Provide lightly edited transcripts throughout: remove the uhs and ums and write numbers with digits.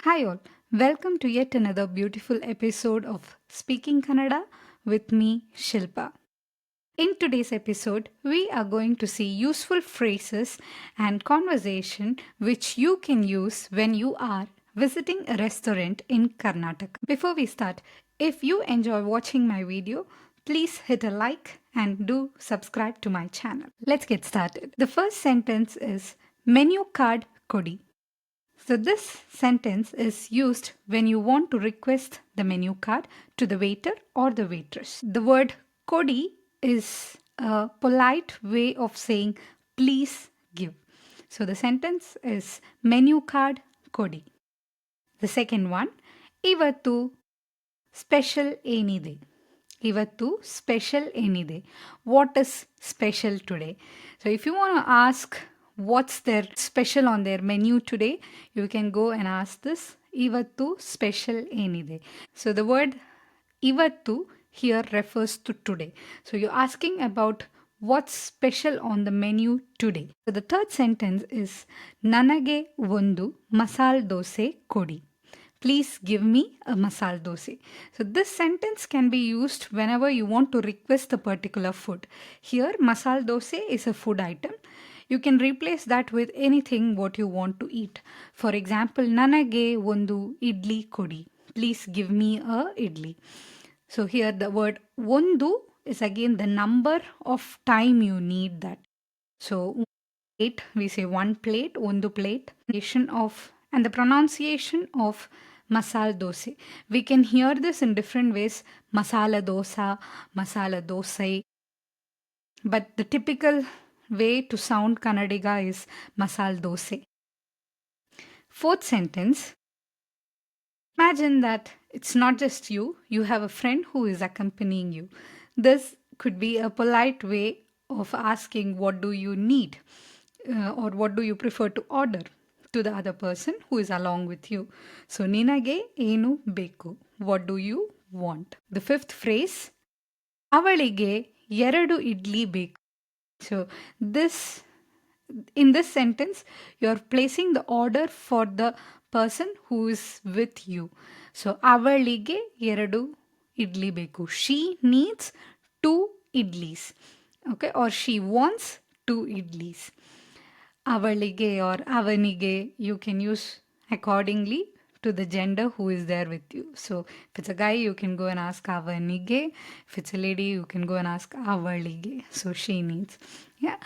Hi all, welcome to yet another beautiful episode of Speaking Kannada with me, Shilpa. In today's episode, we are going to see useful phrases and conversation which you can use when you are visiting a restaurant in Karnataka. Before we start, if you enjoy watching my video, please hit a like and do subscribe to my channel. Let's get started. The first sentence is menu card kodi. So, this sentence is used when you want to request the menu card to the waiter or the waitress. The word kodi is a polite way of saying please give. So, the sentence is menu card kodi. The second one, ಇವತ್ತು special ಏನಿದೆ ಇವತ್ತು special ಏನಿದೆ what is special today so if you want ask what's their special on their menu today, you can go and ask this ivattu special enide. So the word ivattu here refers to today. So you're asking about what's special on the menu today. So the third sentence is nanage ಒಂದು ಮಸಾಲ್ ದೋಸೆ ಕೊಡಿ. Please give me a masala dosa. So this sentence can be used whenever you want to request a particular food. Here masala dosa is a food item. You can replace that with anything what you want to eat. For example, ನನಗೆ ಒಂದು idli kodi. Please give me a idli. So here the word ಒಂದು is again the number of time you need that. So plate, we say one plate, ಒಂದು plate. And the pronunciation of masala dosa. We can hear this in different ways. Masala dosa, masala dosai. But the typical way to sound Kannadiga is masala dosa. Fourth sentence. Imagine that it's not just you, you have a friend who is accompanying you. This could be a polite way of asking what do you need or what do you prefer to order to the other person who is along with you. So, ninage enu beku. What do you want? The fifth phrase, avalige ಎರಡು idli beku. So, in this sentence, you are placing the order for the person who is with you. So, avalige ಎರಡು idli beku. She needs 2 idlis. Okay, or she wants 2 idlis. Avalige or avanige, you can use accordingly to the gender who is there with you. So if it's a guy, you can go and ask avanige. If it's a lady, you can go and ask avalige. So she needs. Yeah.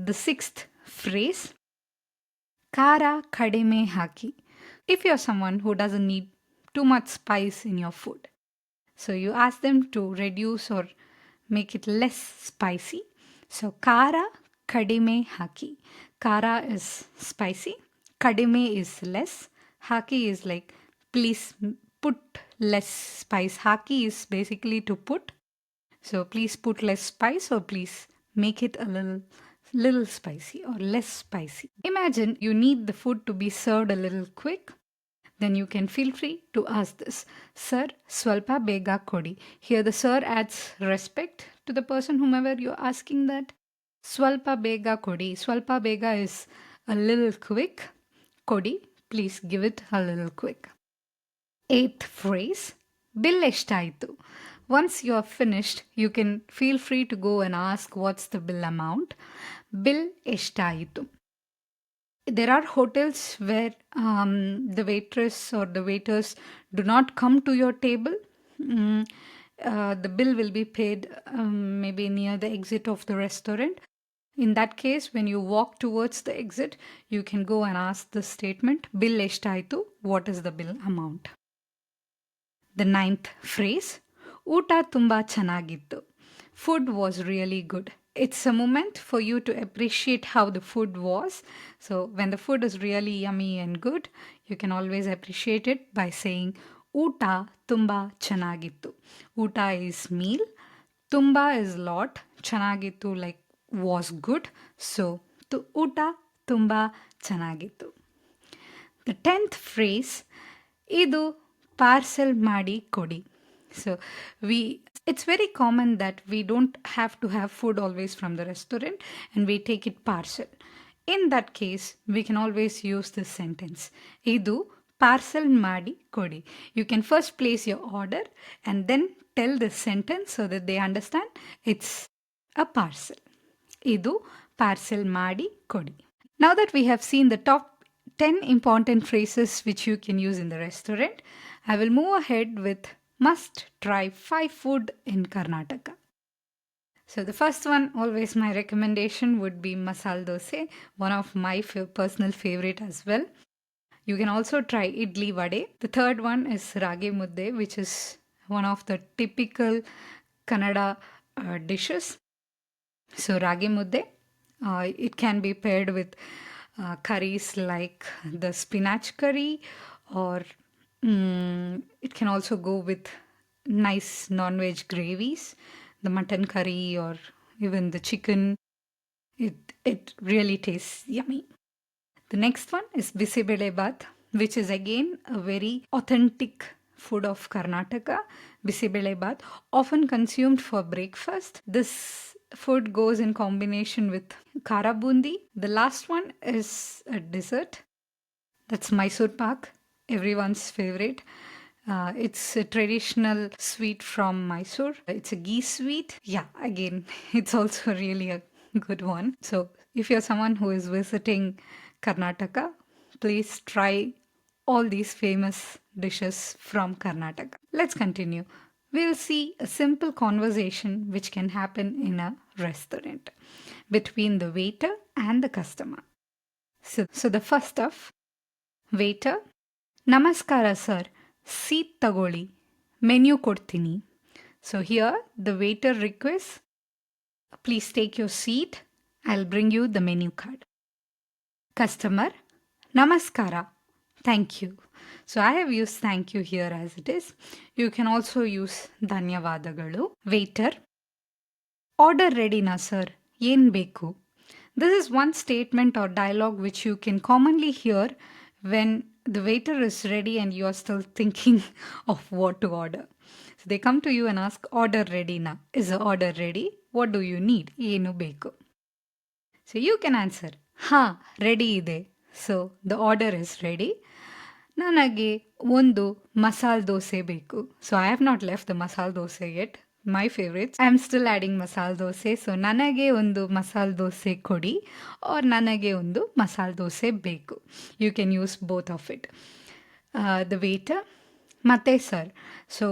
The sixth phrase, kara kadime haki. If you're someone who doesn't need too much spice in your food, so you ask them to reduce or make it less spicy. So kara kadime haki. Kara is spicy. Kadime is less. Haki is like please put less spice. Haki is basically to put. So please put less spice or please make it a little spicy or less spicy. Imagine you need the food to be served a little quick. Then you can feel free to ask this. Sir, swalpa bega kodi. Here the sir adds respect to the person whomever you're asking that. Swalpa bega kodi. Swalpa bega is a little quick. Kodi, please give it a little quick. Eighth phrase, bill eshtayitu. Once you are finished, you can feel free to go and ask what's the bill amount. Bill eshtayitu. There are hotels where the waitress or the waiters do not come to your table. The bill will be paid maybe near the exit of the restaurant. In that case, when you walk towards the exit, you can go and ask the statement, bill eshtayitu, what is the bill amount? The ninth phrase, ಊಟ ತುಂಬ ಚೆನ್ನಾಗಿತ್ತು. Food was really good. It's a moment for you to appreciate how the food was. So when the food is really yummy and good, you can always appreciate it by saying ಊಟ ತುಂಬ ಚೆನ್ನಾಗಿತ್ತು. ಊಟ is meal. Tumba is lot. ಚೆನ್ನಾಗಿತ್ತು like was good. So ಊಟ ತುಂಬ ಚೆನ್ನಾಗಿತ್ತು. The 10th phrase, ಇದು parcel ಮಾಡಿ ಕೊಡಿ. So it's very common that we don't have to have food always from the restaurant and we take it parcel. In that case, we can always use this sentence. Idu parcel ಮಾಡಿ ಕೊಡಿ. You can first place your order and then tell this sentence so that they understand it's a parcel. Idu parcel ಮಾಡಿ ಕೊಡಿ. Now that we have seen the top 10 important phrases which you can use in the restaurant, I will move ahead with must try 5 food in Karnataka. So the first one, always my recommendation would be masala dosa, one of my personal favorite as well. You can also try idli vade. The third one is ragi mudde, which is one of the typical Kannada dishes. So ragi mudde, it can be paired with curries like the spinach curry, or it can also go with nice non-veg gravies, the mutton curry or even the chicken. It really tastes yummy. The next one is bisibele bath, which is again a very authentic food of Karnataka. Bisibele bath, often consumed for breakfast. This food goes in combination with kara bundi. The last one is a dessert. That's Mysore pak, everyone's favorite. It's a traditional sweet from Mysore. It's a ghee sweet. Yeah, again, it's also really a good one. So if you're someone who is visiting Karnataka, please try all these famous dishes from Karnataka. Let's continue. We'll see a simple conversation which can happen in a restaurant between the waiter and the customer. So the first stuff, waiter, ನಮಸ್ಕಾರ sir, seat ತಗೊಳ್ಳಿ, menu ಕೊಡ್ತೀನಿ. So here the waiter requests, please take your seat, I'll bring you the menu card. Customer, namaskara, thank you. So I have used thank you here as it is. You can also use ಧನ್ಯವಾದಗಳು. Waiter, order ready na sir, ಏನ್ ಬೇಕು? This is one statement or dialogue which you can commonly hear when the waiter is ready and you are still thinking of what to order. So they come to you and ask, order ready na? Is the order ready? What do you need? ಏನು ಬೇಕು? So you can answer, ha, ready ಇದೆ. So the order is ready. ನನಗೆ ಒಂದು ಮಸಾಲೆ ದೋಸೆ ಬೇಕು. So I have not left the masala dosa yet. My favorites. I am still adding masala dosa. So ನನಗೆ ಒಂದು ಮಸಾಲೆ ದೋಸೆ ಕೊಡಿ or ನನಗೆ ಒಂದು ಮಸಾಲೆ ದೋಸೆ ಬೇಕು. You can use both of it. The waiter, ಮತ್ತೆ sir. So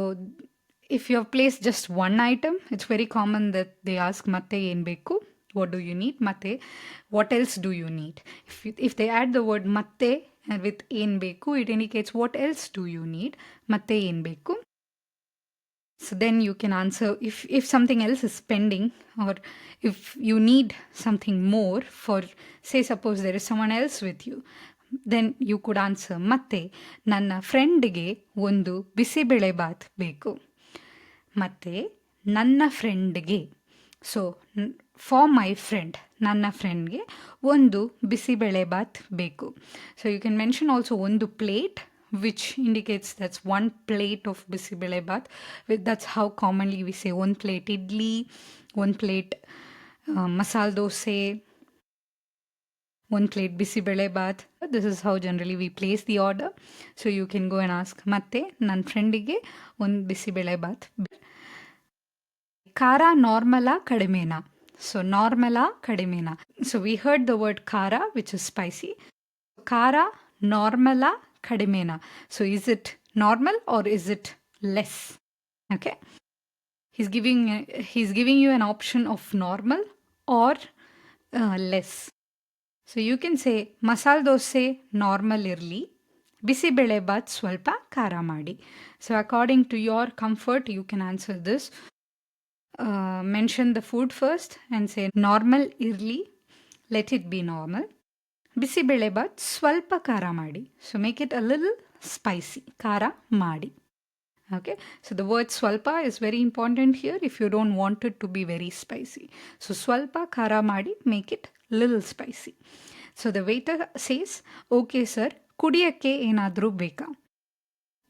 if you have placed just one item, it's very common that they ask ಮತ್ತೆ ಏನು ಬೇಕು? What do you need? ಮತ್ತೆ, what else do you need? If they add the word ಮತ್ತೆ with ಏನು ಬೇಕು, it indicates what else do you need? ಮತ್ತೆ ಏನು ಬೇಕು? So then you can answer if something else is pending, or if you need something more for, say suppose there is someone else with you, then you could answer ಮತ್ತೆ ನನ್ನ ಫ್ರೆಂಡ್ಗೆ ಒಂದು ಬಿಸಿಬೇಳೆ ಬಾತ್ ಬೇಕು. ಮತ್ತೆ ನನ್ನ ಫ್ರೆಂಡ್ಗೆ, ಸೊ ಫಾರ್ ಮೈ ಫ್ರೆಂಡ್, ನನ್ನ ಫ್ರೆಂಡ್ಗೆ ಒಂದು ಬಿಸಿಬೇಳೆ ಬಾತ್ ಬೇಕು. So you can mention also ಒಂದು plate, which indicates that's one plate of bisibele bath. That's how commonly we say one plate idli, one plate masala dosa, one plate bisibele bath. This is how generally we place the order. So you can go and ask, ಮತ್ತೆ ನನ್ನ ಫ್ರೆಂಡಿಗೆ ಒಂದು ಬಿಸಿಬೇಳೆ ಬಾತ್. ಖಾರ ನಾರ್ಮಲಾ ಕಡಿಮೆನಾ? So ನಾರ್ಮಲಾ ಕಡಿಮೆನಾ? So we heard the word ಖಾರ, which is spicy. ಖಾರ ನಾರ್ಮಲಾ kadimena. So is it normal or is it less? Okay. He's giving you an option of normal or less. So you can say masala dosa normal irli, bisibele bath swalpa ಖಾರ ಮಾಡಿ. So according to your comfort, you can answer this. Mention the food first and say normal irli, let it be normal. Bisibele Baat ಸ್ವಲ್ಪ ಖಾರ ಮಾಡಿ. So make it a little spicy. ಖಾರ ಮಾಡಿ. Okay, so the word swalpa is very important here if you don't want it to be very spicy. So swalpa khara madi, make it little spicy. So the waiter says, okay sir, kudiyakke enadru beka?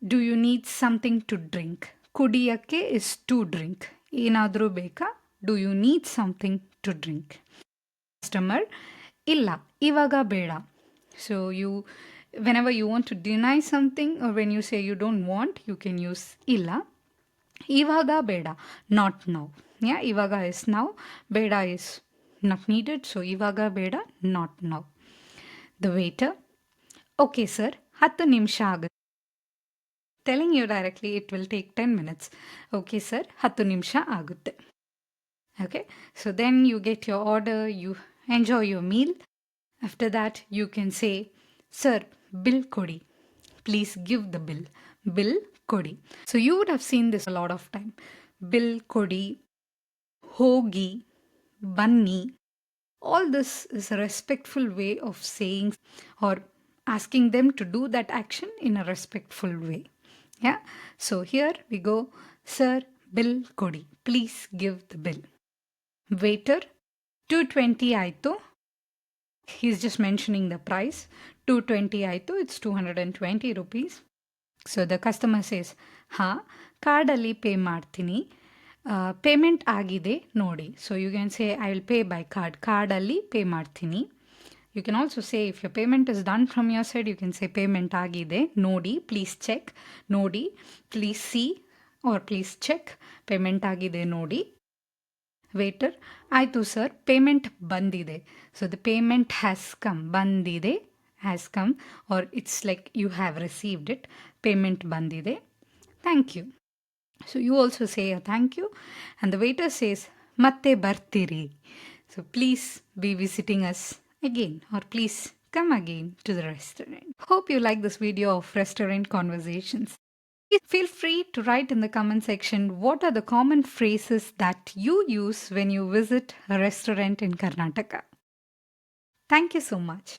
Do you need something to drink? Kudiyakke is to drink. Enadru beka? Do you need something to drink? Customer, ಇಲ್ಲ, ಇವಾಗ ಬೇಡ. So whenever you want to deny something or when you say you don't want, you can use ಇಲ್ಲ. ಇವಾಗ ಬೇಡ, not now. Yeah, ಇವಾಗ is now, ಬೇಡ is not needed. So ಇವಾಗ ಬೇಡ, not now. The waiter, okay sir, 10 ನಿಮಿಷ ಆಗುತ್ತೆ. Telling you directly it will take 10 minutes. Okay sir, 10 ನಿಮಿಷ ಆಗುತ್ತೆ. Okay, so then you get your order, you enjoy your meal. After that, you can say, sir, bill kodi. Please give the bill. Bill kodi. So you would have seen this a lot of time. Bill kodi, hogi, banni. All this is a respectful way of saying or asking them to do that action in a respectful way. Yeah. So here we go. Sir, bill kodi. Please give the bill. Waiter, 220 ಆಯಿತು. He's just mentioning the price. 220 ಆಯಿತು. It's 220 rupees. So the customer says, ಹಾಂ, ಕಾರ್ಡಲ್ಲಿ pay ಮಾಡ್ತೀನಿ. Payment ಆಗಿದೆ ನೋಡಿ. So you can say, I will pay by card. ಕಾರ್ಡಲ್ಲಿ pay ಮಾಡ್ತೀನಿ. You can also say, if your payment is done from your side, you can say payment ಆಗಿದೆ ನೋಡಿ, please check. ನೋಡಿ, please see or please check. Payment ಆಗಿದೆ ನೋಡಿ. Waiter, ಆಯಿತು sir, payment ಬಂದಿದೆ. So the payment has come. ಬಂದಿದೆ, has come, or it's like you have received it. Payment ಬಂದಿದೆ, thank you. So you also say a thank you and the waiter says, ಮತ್ತೆ ಬರ್ತೀರಿ. So please be visiting us again or please come again to the restaurant. Hope you like this video of restaurant conversations. Feel free to write in the comment section what are the common phrases that you use when you visit a restaurant in Karnataka. Thank you so much.